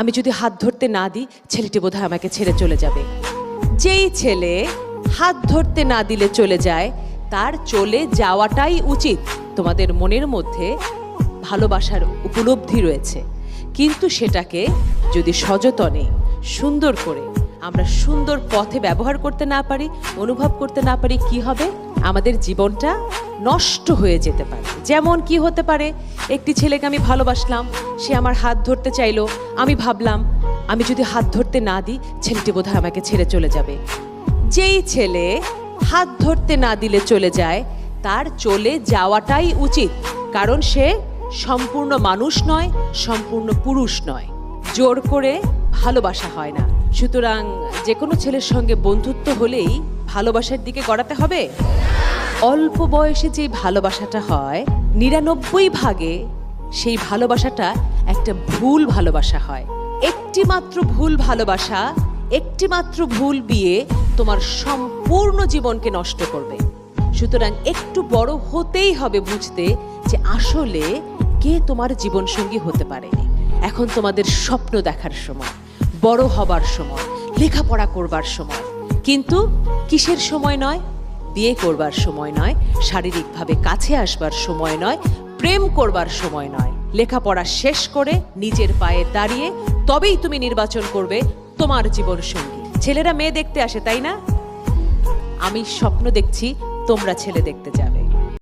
আমি যদি হাত ধরতে না দিই ছেলেটি বোধহয় আমাকে ছেড়ে চলে যাবে। যেই ছেলে হাত ধরতে না দিলে চলে যায় তার চলে যাওয়াটাই উচিত। তোমাদের মনের মধ্যে ভালোবাসার উপলব্ধি রয়েছে, কিন্তু সেটাকে যদি সযতনে সুন্দর করে আমরা সুন্দর পথে ব্যবহার করতে না পারি, অনুভব করতে না পারি, কি হবে? আমাদের জীবনটা নষ্ট হয়ে যেতে পারে। যেমন কি হতে পারে, একটি ছেলেকে আমি ভালোবাসলাম, সে আমার হাত ধরতে চাইলো, আমি ভাবলাম আমি যদি হাত ধরতে না দিই ছেলেটি বোধহয় আমাকে ছেড়ে চলে যাবে। যেই ছেলে হাত ধরতে না দিলে চলে যায় তার চলে যাওয়াটাই উচিত, কারণ সে সম্পূর্ণ মানুষ নয়, সম্পূর্ণ পুরুষ নয়। জোর করে ভালোবাসা হয় না। সুতরাং যে কোনো ছেলের সঙ্গে বন্ধুত্ব হলেই ভালোবাসার দিকে গড়াতে হবে। অল্প বয়সে যে ভালোবাসাটা হয় ৯৯ ভাগে সেই ভালোবাসাটা একটা ভুল ভালোবাসা হয়। একটি মাত্র ভুল ভালোবাসা, একটি মাত্র ভুল বিয়ে তোমার সম্পূর্ণ জীবনকে নষ্ট করবে। সুতরাং একটু বড় হতেই হবে বুঝতে যে আসলে কে তোমার জীবনসঙ্গী হতে পারে। এখন তোমাদের স্বপ্ন দেখার সময়, বড় হবার সময়, লেখাপড়া করবার সময়, কিন্তু কিসের সময় নয়? বিয়ে করবার সময় নয়, শারীরিকভাবে কাছে আসবার সময় নয়, প্রেম করবার সময় নয়। লেখাপড়া শেষ করে নিজের পায়ে দাঁড়িয়ে তবেই তুমি নির্বাচন করবে তোমার জীবন সঙ্গী। ছেলেরা মেয়ে দেখতে আসে, তাই না? আমি স্বপ্ন দেখছি তোমরা ছেলে দেখতে যাবে।